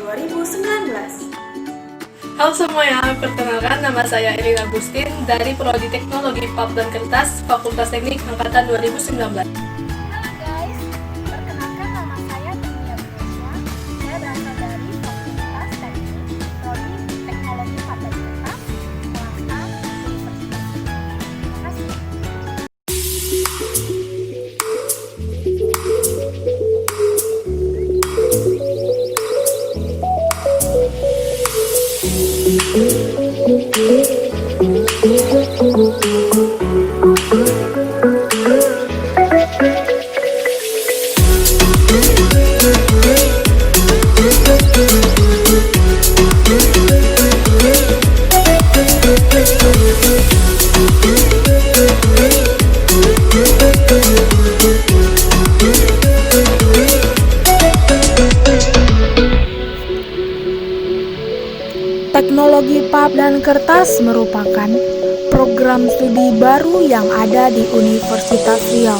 2019. Halo semuanya, perkenalkan nama saya Elina Agustin dari Prodi Teknologi Pulp dan Kertas, Fakultas Teknik Angkatan 2019. Halo guys, perkenalkan nama saya Tia Burisya. Saya berasal dari Fakultas Teknik Prodi Teknologi Pulp dan Kertas, kelas A, Universitas. Terima kasih. Teknologi Pulp dan Kertas merupakan program studi baru yang ada di Universitas Riau.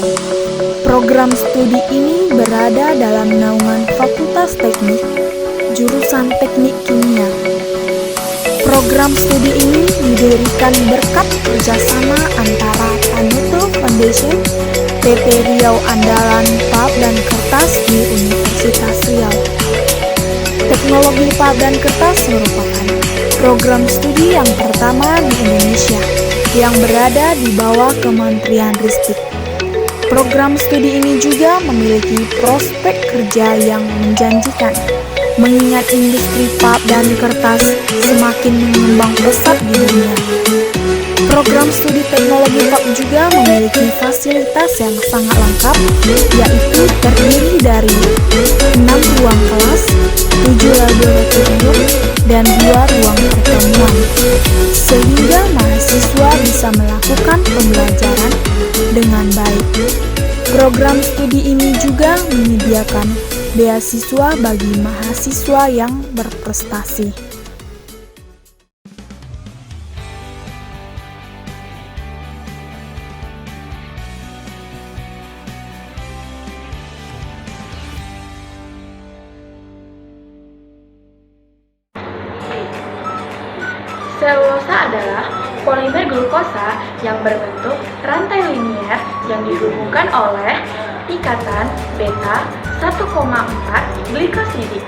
Program studi ini berada dalam naungan Fakultas Teknik, jurusan Teknik Kimia. Program studi ini didirikan berkat kerjasama antara Tanuto Foundation, PT Riau Andalan Pulp dan Kertas di Universitas Riau. Teknologi Pulp dan Kertas merupakan program studi yang pertama di Indonesia yang berada di bawah Kementerian Ristek. Program studi ini juga memiliki prospek kerja yang menjanjikan, mengingat industri pulp dan kertas semakin mengembang pesat di dunia. Program studi teknologi pulp juga memiliki fasilitas yang sangat lengkap, yaitu terdiri dari 6 ruang kelas, 7 laboratorium, dan 2 ruang pertemuan, sehingga mahasiswa bisa melakukan pembelajaran dengan baik. Program studi ini juga menyediakan beasiswa bagi mahasiswa yang berprestasi. Selulosa adalah polimer glukosa yang berbentuk rantai linier yang dihubungkan oleh ikatan beta 1,4 glikosidik.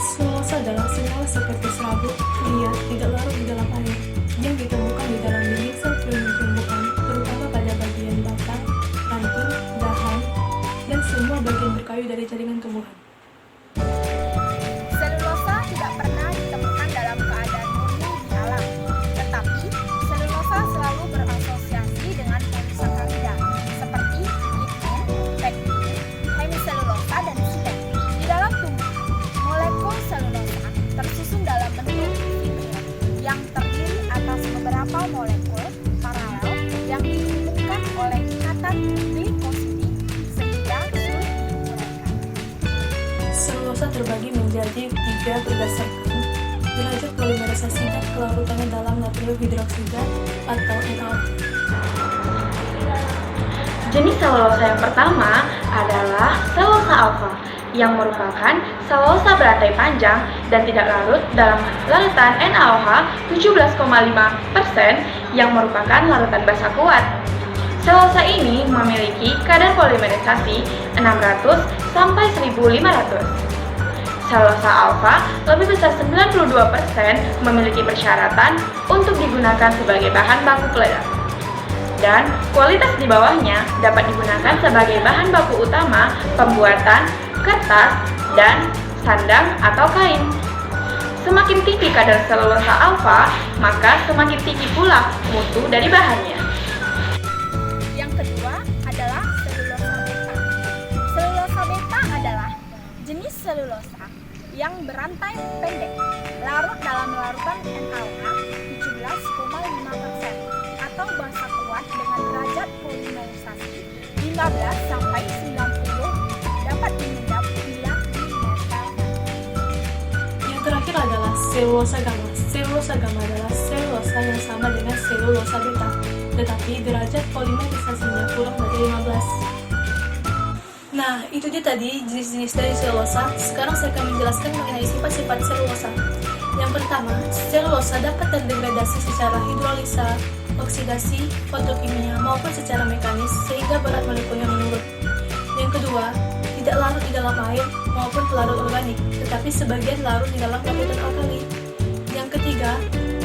Selulosa adalah senyawa seperti serabut, liat, tidak larut di dalam air, yang ditemukan di dalam dinding sel tumbuhan, terutama pada bagian batang, ranting, dahan, dan semua bagian berkayu dari jaringan tumbuhan. Selulosa tidak pernah ditemukan dalam keadaan murni di alam, tetapi selulosa selalu berasosiasi dengan polisakarida seperti lignin, pektin, hemiselulosa, dan silet. Di dalam tumbuhan, molekul selulosa tersusun dalam bentuk fibrin yang terdiri atas beberapa molekul paralel yang dihubungkan oleh ikatan glikosidik sehingga sulit diuraikan. Selulosa terbagi menjadi 3 berdasarkan derajat polimerisasi dan kelarutannya dalam natrium hidroksida atau NaOH. Jenis selulosa yang pertama adalah selulosa alfa, yang merupakan selulosa berantai panjang dan tidak larut dalam larutan NaOH 17,5% yang merupakan larutan basa kuat. Selulosa ini memiliki kadar polimerisasi 600 sampai 1500. Selulosa alfa lebih besar 92% memiliki persyaratan untuk digunakan sebagai bahan baku peledak. Dan kualitas di bawahnya dapat digunakan sebagai bahan baku utama pembuatan kertas dan sandang atau kain. Semakin tinggi kadar selulosa alfa, maka semakin tinggi pula mutu dari bahannya. Yang kedua adalah selulosa beta. Selulosa beta adalah jenis selulosa yang berantai pendek, larut dalam larutan NaOH 17,5% atau basa kuat dengan derajat polimerisasi 15 sampai 90 dapat diminum bila dimetal. Yang terakhir adalah selulosa gamma. Selulosa gamma adalah selulosa yang sama dengan selulosa beta, tetapi derajat polimerisasinya kurang dari 15. Nah, itu dia tadi jenis-jenis dari selulosa. Sekarang saya akan menjelaskan mengenai sifat-sifat selulosa. Yang pertama, selulosa dapat terdegradasi secara hidrolisa, oksidasi, fotokimia, maupun secara mekanis sehingga berat molekulnya menurun. Yang kedua, tidak larut di dalam air maupun pelarut organik, tetapi sebagian larut di dalam larutan alkali. Yang ketiga,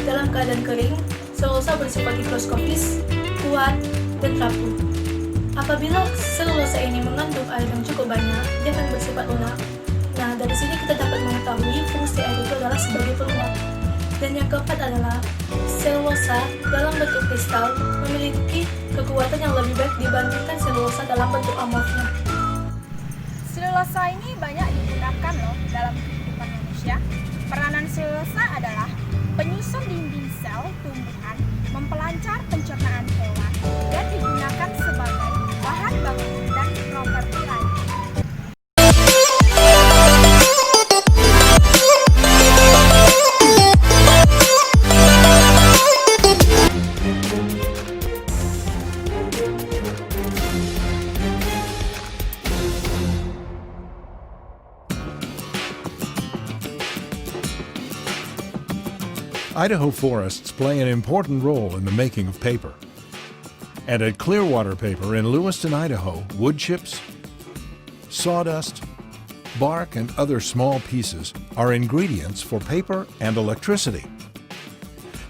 dalam keadaan kering, selulosa bersifat higroskopis, kuat, dan rapuh. Apabila selulosa ini mengandung air yang cukup banyak, dia akan bersifat lunak. Nah, dari sini kita dapat mengetahui fungsi air itu adalah sebagai pelunak. Dan yang keempat adalah selulosa dalam bentuk kristal memiliki kekuatan yang lebih baik dibandingkan selulosa dalam bentuk amorfnya. Selulosa ini banyak digunakan loh dalam kehidupan manusia. Peranan selulosa adalah penyusun dinding sel tumbuhan, mempelancar pencernaan hewan, dan digunakan sebagai bahan bangunan dan properti lain. Idaho forests play an important role in the making of paper. And at Clearwater Paper in Lewiston, Idaho, wood chips, sawdust, bark, and other small pieces are ingredients for paper and electricity.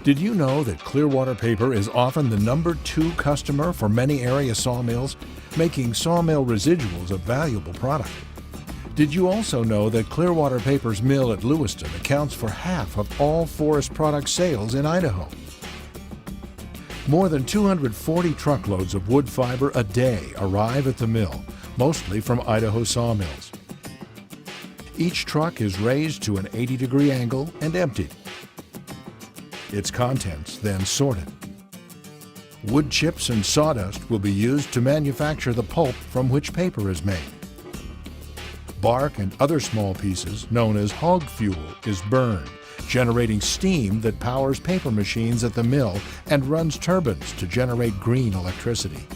Did you know that Clearwater Paper is often the number 2 customer for many area sawmills, making sawmill residuals a valuable product? Did you also know that Clearwater Paper's mill at Lewiston accounts for half of all forest product sales in Idaho? More than 240 truckloads of wood fiber a day arrive at the mill, mostly from Idaho sawmills. Each truck is raised to an 80-degree angle and emptied. Its contents then sorted. Wood chips and sawdust will be used to manufacture the pulp from which paper is made. Bark and other small pieces, known as hog fuel, is burned, generating steam that powers paper machines at the mill and runs turbines to generate green electricity.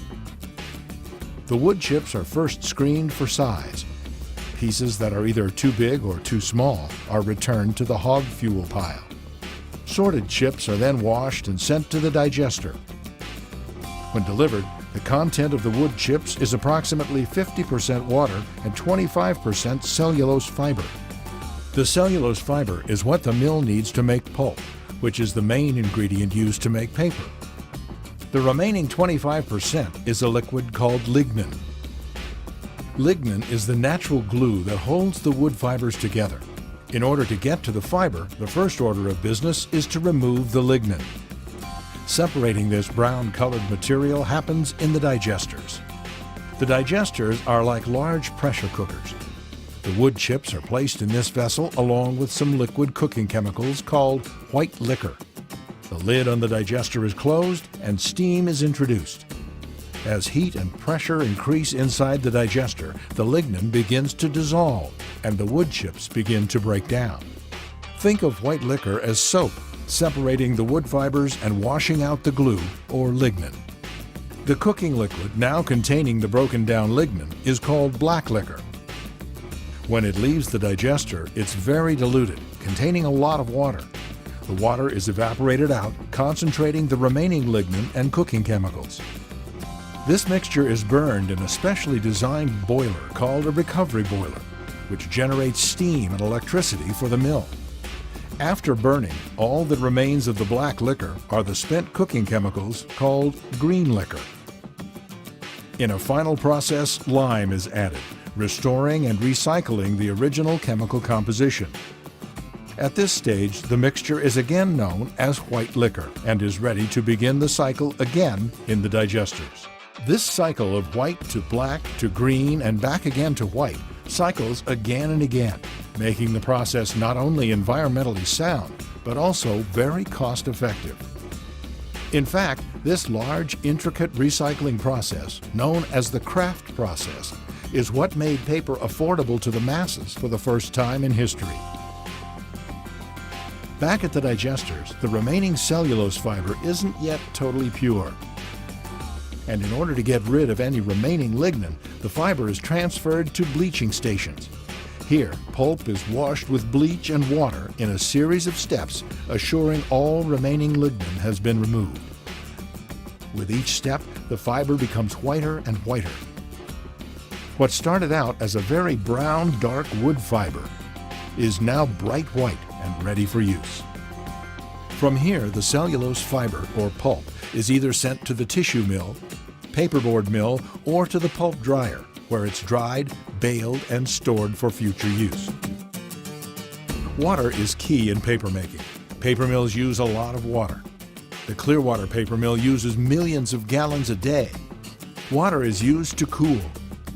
The wood chips are first screened for size. Pieces that are either too big or too small are returned to the hog fuel pile. Sorted chips are then washed and sent to the digester. When delivered, the content of the wood chips is approximately 50% water and 25% cellulose fiber. The cellulose fiber is what the mill needs to make pulp, which is the main ingredient used to make paper. The remaining 25% is a liquid called lignin. Lignin is the natural glue that holds the wood fibers together. In order to get to the fiber, the first order of business is to remove the lignin. Separating this brown-colored material happens in the digesters. The digesters are like large pressure cookers. The wood chips are placed in this vessel along with some liquid cooking chemicals called white liquor. The lid on the digester is closed and steam is introduced. As heat and pressure increase inside the digester, the lignin begins to dissolve and the wood chips begin to break down. Think of white liquor as soap, separating the wood fibers and washing out the glue, or lignin. The cooking liquid now containing the broken down lignin is called black liquor. When it leaves the digester, it's very diluted, containing a lot of water. The water is evaporated out, concentrating the remaining lignin and cooking chemicals. This mixture is burned in a specially designed boiler called a recovery boiler, which generates steam and electricity for the mill. After burning, all that remains of the black liquor are the spent cooking chemicals called green liquor. In a final process, lime is added, restoring and recycling the original chemical composition. At this stage, the mixture is again known as white liquor and is ready to begin the cycle again in the digesters. This cycle of white to black to green and back again to white cycles again and again, making the process not only environmentally sound, but also very cost-effective. In fact, this large, intricate recycling process, known as the Kraft process, is what made paper affordable to the masses for the first time in history. Back at the digesters, the remaining cellulose fiber isn't yet totally pure. And in order to get rid of any remaining lignin, The fiber is transferred to bleaching stations. Here, pulp is washed with bleach and water in a series of steps, assuring all remaining lignin has been removed. With each step, the fiber becomes whiter and whiter. What started out as a very brown, dark wood fiber is now bright white and ready for use. From here, the cellulose fiber, or pulp, is either sent to the tissue mill, paperboard mill, or to the pulp dryer, where it's dried, baled, and stored for future use. Water is key in paper making. Paper mills use a lot of water. The Clearwater paper mill uses millions of gallons a day. Water is used to cool,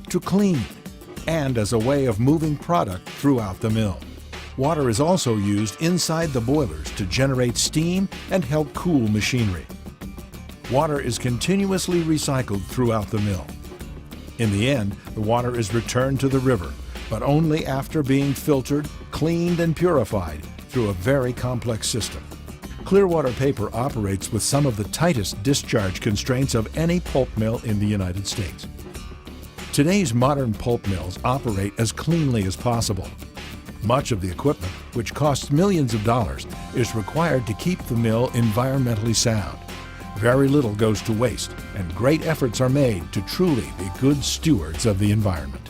to clean, and as a way of moving product throughout the mill. Water is also used inside the boilers to generate steam and help cool machinery. Water is continuously recycled throughout the mill. In the end, the water is returned to the river, but only after being filtered, cleaned, and purified through a very complex system. Clearwater Paper operates with some of the tightest discharge constraints of any pulp mill in the United States. Today's modern pulp mills operate as cleanly as possible. Much of the equipment, which costs millions of dollars, is required to keep the mill environmentally sound. Very little goes to waste, and great efforts are made to truly be good stewards of the environment.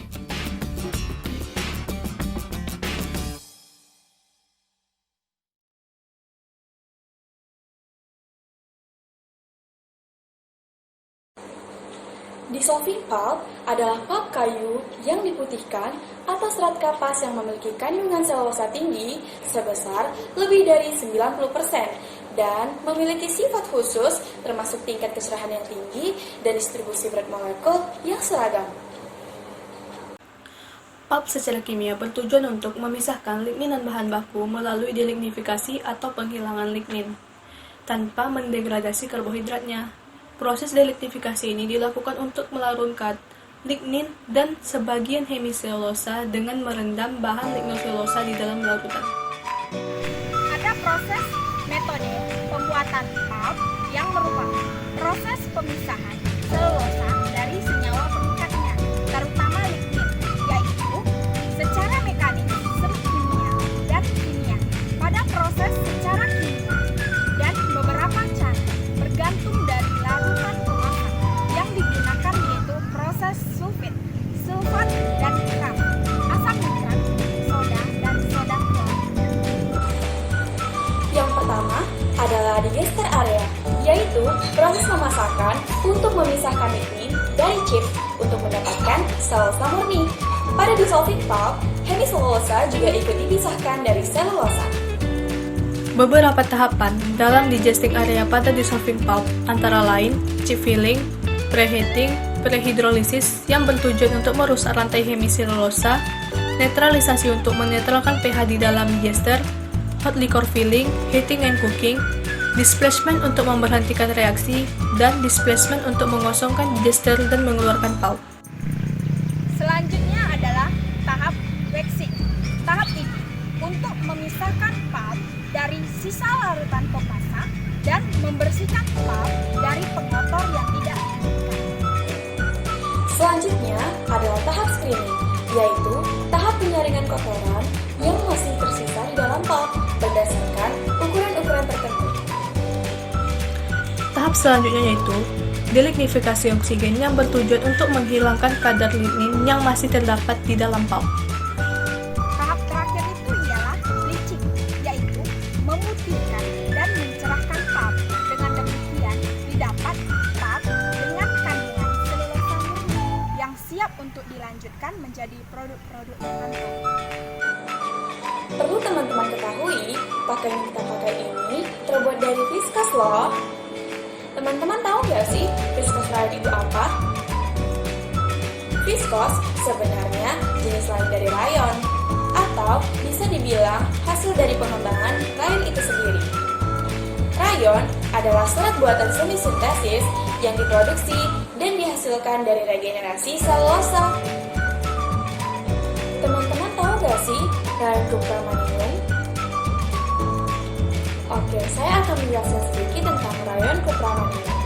Dissolving pulp adalah pulp kayu yang diputihkan atau serat kapas yang memiliki kandungan selulosa tinggi sebesar lebih dari 90% dan memiliki sifat khusus termasuk tingkat kecerahan yang tinggi dan distribusi berat molekul yang seragam. Pulp secara kimia bertujuan untuk memisahkan lignin dan bahan baku melalui delignifikasi atau penghilangan lignin tanpa mendegradasi karbohidratnya. Proses delignifikasi ini dilakukan untuk melarutkan lignin dan sebagian hemiselulosa dengan merendam bahan lignoselulosa di dalam larutan. Ada proses metode pembuatan pulp yang merupakan proses pemisahan selulosa dari senyawa pengikatnya, terutama lignin, yaitu secara mekanik, kimia, dan kimia. Pada proses secara kimia dan beberapa cara bergantung dari larutan pemasak yang digunakan, yaitu proses sulfit, sulfat, dan nitrat, asam nitrat, soda, dan soda klor. Yang pertama adalah digester area, yaitu proses pemasakan untuk memisahkan lignin dari chips untuk mendapatkan selulosa murni. Pada dissolving pulp, hemiselulosa juga ikut dipisahkan dari selulosa. Beberapa tahapan dalam digesting area pada dissolving pulp antara lain chip filling, preheating, prehidrolisis yang bertujuan untuk merusak rantai hemiselulosa, netralisasi untuk menetralkan pH di dalam digester, hot liquor filling, heating and cooking, displacement untuk memberhentikan reaksi, dan displacement untuk mengosongkan digester dan mengeluarkan pulp. Selanjutnya adalah tahap waxing. Tahap ini untuk memisahkan pulp dari sisa larutan pemasak dan membersihkan pulp dari pengotor yang tidak diinginkan. Selanjutnya adalah tahap screening, yaitu tahap penyaringan kotoran yang masih tersisa di dalam pulp berdasarkan ukuran-ukuran tertentu. Tahap selanjutnya yaitu delignifikasi oksigen yang bertujuan untuk menghilangkan kadar lignin yang masih terdapat di dalam pulp. Tahap terakhir itu ialah bleaching, yaitu memutihkan dan mencerahkan pulp. Dengan demikian didapat pulp dengan kandungan selulosa murni yang siap untuk dilanjutkan menjadi produk-produk pengantar. Perlu teman-teman ketahui, pakaian yang kita pakai ini terbuat dari viscose loh. Teman-teman tahu nggak sih viscose rayon itu apa? Viscose sebenarnya jenis lain dari rayon, atau bisa dibilang hasil dari pengembangan rayon itu sendiri. Rayon adalah serat buatan semi sintesis yang diproduksi dan dihasilkan dari regenerasi selulosa. Teman-teman tahu nggak sih rayon kupramanium? Oke, saya akan menjelaskan sedikit tentang rayon kupramanium.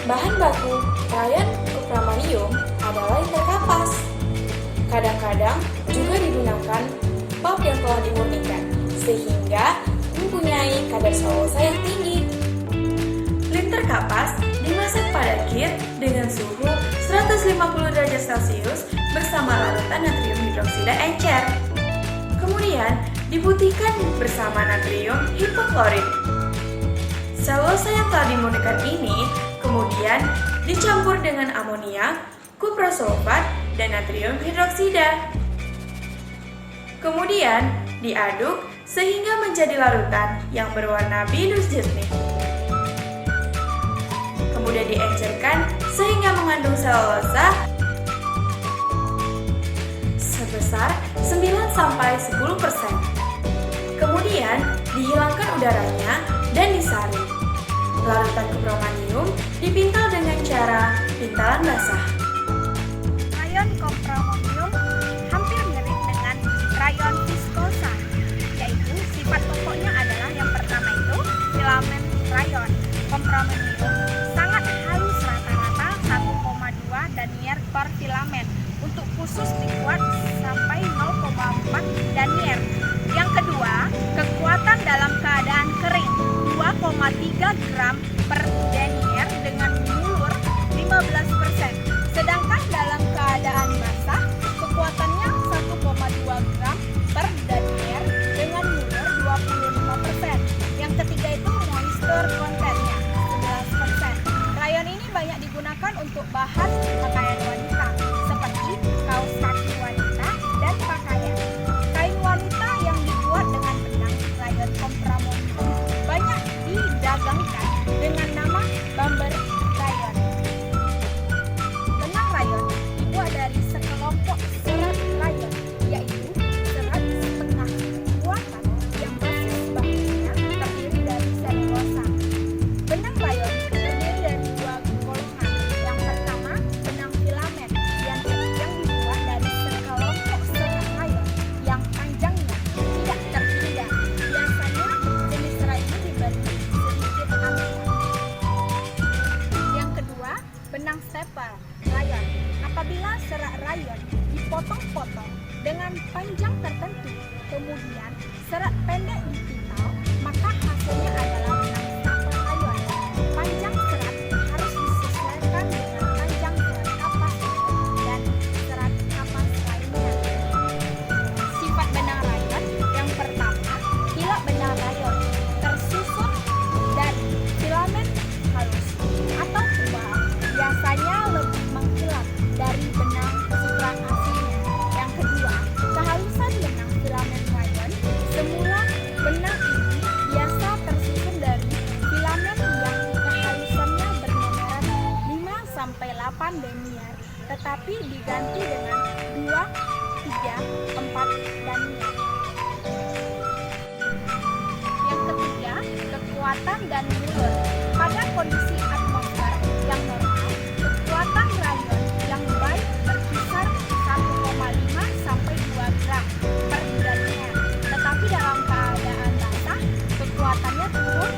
Bahan baku rayon kupramanium adalah interkapas. Kadang-kadang juga digunakan pulp yang telah dimurnikan, sehingga mempunyai kadar selulosa yang tinggi. Linter kapas dimasak pada kir dengan suhu 150 derajat Celcius bersama larutan natrium hidroksida encer. Kemudian diputihkan bersama natrium hipoklorit. Selulosa yang telah dimurnikan ini kemudian dicampur dengan amoniak, kuprosulfat, dan natrium hidroksida. Kemudian diaduk sehingga menjadi larutan yang berwarna biru jernih. Kemudian diencerkan sehingga mengandung selulosa sebesar 9-10%. Kemudian dihilangkan udaranya dan disaring. Larutan kupromanium dipintal dengan cara pintalan basah. Rayon kompromonium hampir mirip dengan rayon viskosa, yaitu sifat pokoknya adalah yang pertama itu filamen rayon. Kompromonium sangat halus, rata-rata 1,2 danier per filamen. Untuk khusus dibuat sampai 0,4 danier. Yang kedua, kekuatan dalam keadaan kering 2,3 gram per denier dengan mulur 15%. Sedangkan dalam keadaan basah, kekuatannya 1,2 gram per denier dengan mulur 25%. Yang ketiga itu moisture content-nya 11%. Rayon ini banyak digunakan untuk bahan pakaian wanita, seperti kaos kaki wanita dan pakaian. Kain wanita yang dibuat dengan benang rayon kompromonium banyak didagangkan dengan nama bumper rayon. Benang rayon dibuat dari sekelompok serat rayon, yaitu serat setengah buatan yang basis bahannya terdiri dari selulosa. Benang rayon terdiri dari dua golongan. Yang pertama, benang filamen yang dibuat dari sekelompok serat rayon yang panjangnya tidak terhingga. Biasanya jenis serat ini diberi sedikit angin. Yang kedua, benang staple rayon. Apabila serat rayon dipotong-potong dengan panjang tertentu, kemudian serat pendek dipintal, maka hasilnya adalah benang staple rayon. Panjang serat harus disesuaikan dengan panjang serat kapas dan serat kapas lainnya. Sifat benang rayon yang pertama, kilap benang rayon tersusun dari filamen halus atau tebal, biasanya lebih mengkilap dari benang sutran aslinya. Yang kedua, kehalusan benang filamen rayon. Semula benang ini biasa tersusun dari filamen yang kehalusannya bernomeran 5-8 denier, tetapi diganti dengan 2, 3, 4 denier. Yang ketiga, kekuatan dan mulur. Pada kondisi atmosfer yang normal, kekuatan rayon yang baik berkisar 1,5 sampai 2 gram per denier. Tetapi dalam keadaan basah, kekuatannya turun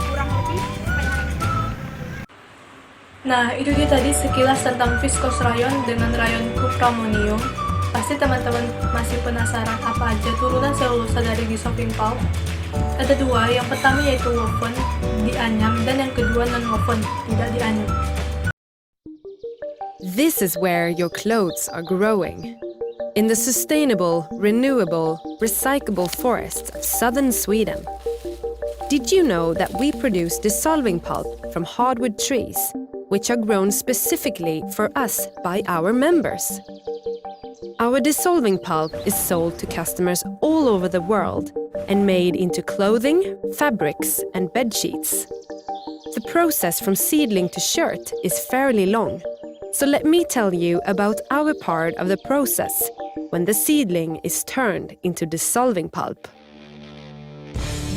kurang lebih setengah. Nah, itu dia tadi sekilas tentang viskos rayon dengan rayon kupramonium. Pasti teman-teman masih penasaran apa aja turunan selulosa dari dissolving pulp. Ada dua, yang pertama yaitu woven, dianyam, dan yang kedua non-woven, tidak dianyam. This is where your clothes are growing. In the sustainable, renewable, recyclable forests of southern Sweden. Did you know that we produce dissolving pulp from hardwood trees, which are grown specifically for us by our members? Our dissolving pulp is sold to customers all over the world and made into clothing, fabrics, and bed sheets. The process from seedling to shirt is fairly long, so let me tell you about our part of the process when the seedling is turned into dissolving pulp.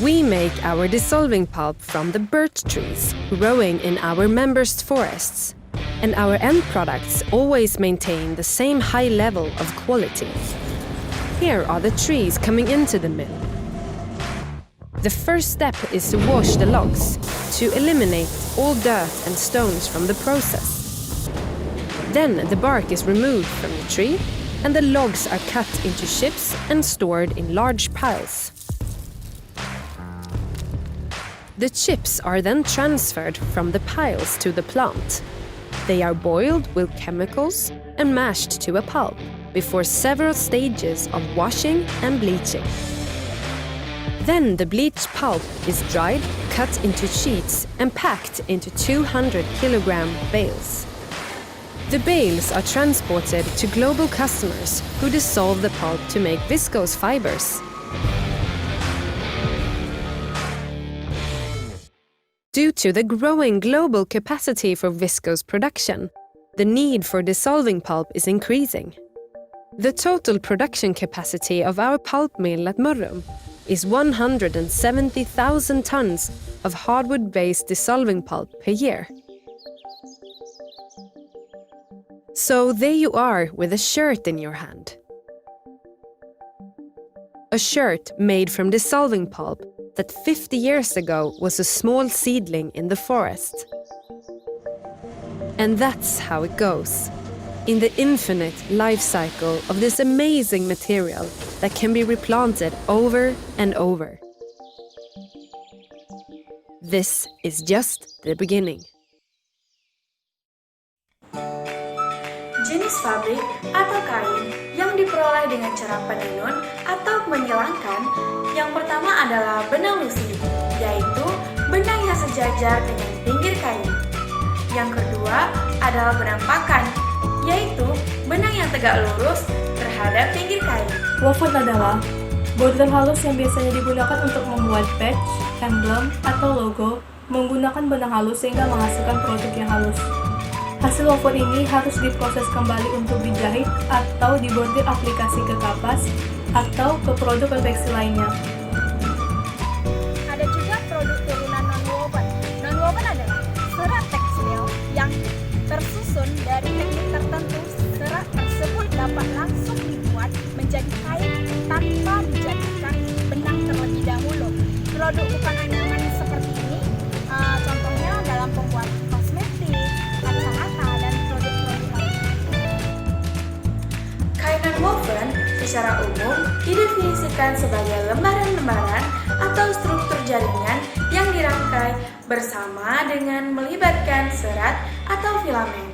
We make our dissolving pulp from the birch trees growing in our members' forests, and our end products always maintain the same high level of quality. Here are the trees coming into the mill. The first step is to wash the logs to eliminate all dirt and stones from the process. Then the bark is removed from the tree and the logs are cut into chips and stored in large piles. The chips are then transferred from the piles to the plant. They are boiled with chemicals and mashed to a pulp before several stages of washing and bleaching. Then the bleached pulp is dried, cut into sheets and packed into 200-kilogram bales. The bales are transported to global customers who dissolve the pulp to make viscose fibers. Due to the growing global capacity for viscose production, the need for dissolving pulp is increasing. The total production capacity of our pulp mill at Mörrum is 170,000 tons of hardwood-based dissolving pulp per year. So there you are with a shirt in your hand. A shirt made from dissolving pulp that 50 years ago was a small seedling in the forest. And that's how it goes, in the infinite life cycle of this amazing material that can be replanted over and over. This is just the beginning. Jenis fabrik atau kain yang diperoleh dengan cara penenun atau menyilangkan, yang pertama adalah benang lusi, yaitu benang yang sejajar dengan pinggir kain. Yang kedua adalah benang pakan, yaitu benang yang tegak lurus terhadap pinggir kain. Woven adalah bordir halus yang biasanya digunakan untuk membuat patch, emblem, atau logo menggunakan benang halus sehingga menghasilkan produk yang halus. Hasil woven ini harus diproses kembali untuk dijahit atau dibordir aplikasi ke kapas atau ke produk konveksi lainnya. Ada juga produk turunan non-woven. Non-woven adalah serat tekstil yang tersusun dari teknik tertentu. Serat tersebut dapat langsung dibuat menjadi kain tanpa dijadikan benang terlebih dahulu. Produk bukan anyaman seperti ini, contohnya dalam pembuatan kosmetik, kacamata, dan produk-produk lain. Kain woven secara umum didefinisikan sebagai lembaran-lembaran atau struktur jaringan yang dirangkai bersama dengan melibatkan serat atau filamen.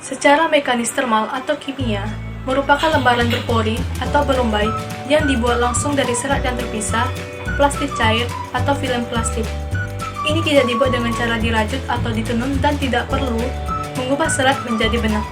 Secara mekanis termal atau kimia, merupakan lembaran berpori atau berlumbai yang dibuat langsung dari serat yang terpisah, plastik cair, atau film plastik. Ini tidak dibuat dengan cara dirajut atau ditenun dan tidak perlu mengubah serat menjadi benang.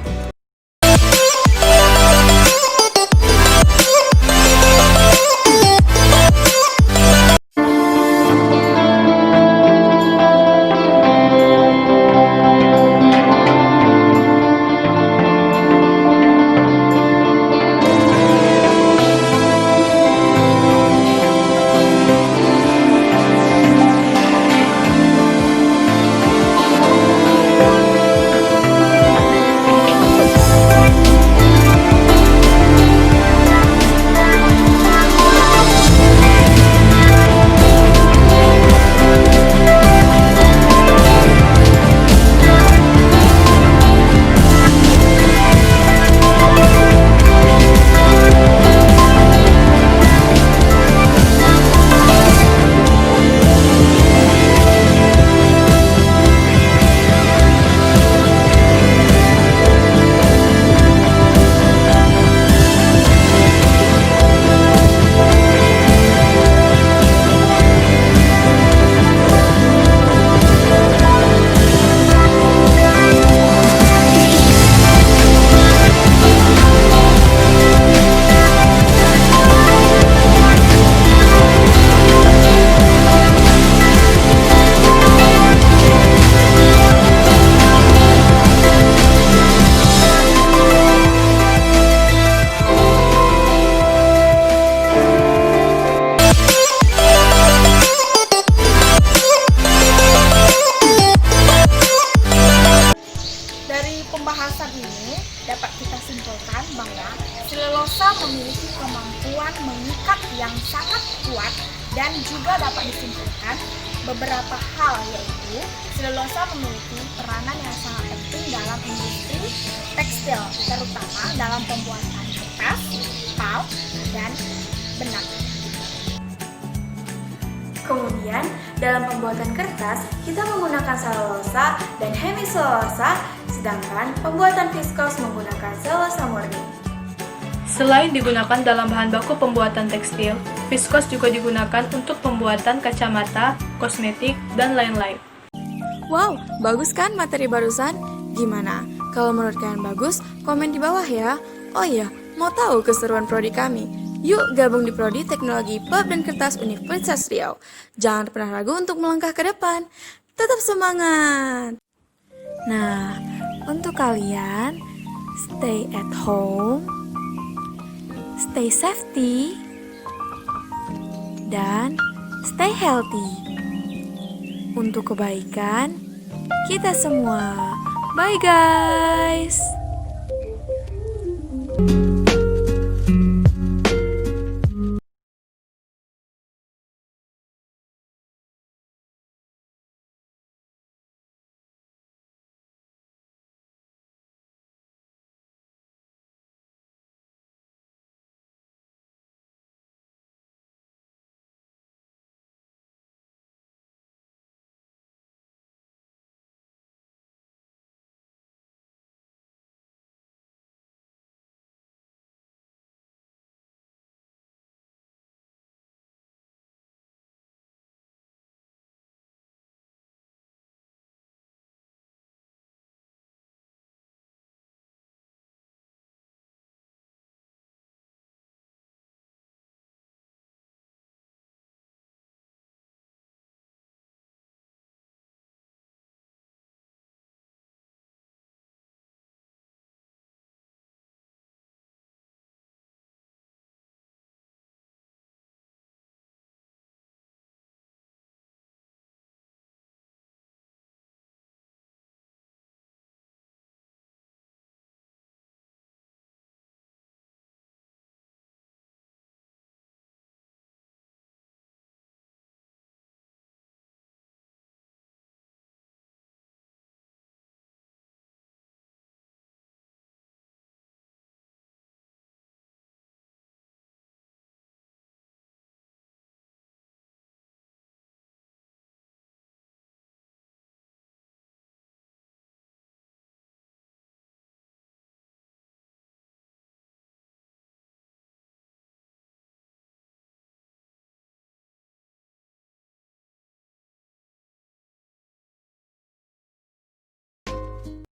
yang sangat kuat dan juga dapat disimpulkan beberapa hal, yaitu selulosa memiliki peranan yang sangat penting dalam industri tekstil, terutama dalam pembuatan kertas, pulp, dan benang. Kemudian, dalam pembuatan kertas, kita menggunakan selulosa dan hemiselulosa, sedangkan pembuatan viskos menggunakan selulosa murni. Selain digunakan dalam bahan baku pembuatan tekstil, viskos juga digunakan untuk pembuatan kacamata, kosmetik, dan lain-lain. Wow, bagus kan materi barusan? Gimana? Kalau menurut kalian bagus, komen di bawah ya. Oh iya, mau tahu keseruan prodi kami? Yuk gabung di Prodi Teknologi Pulp dan Kertas Universitas Riau. Jangan pernah ragu untuk melangkah ke depan. Tetap semangat! Nah, untuk kalian, stay at home, stay safety, dan stay healthy. Untuk kebaikan kita semua. Bye guys!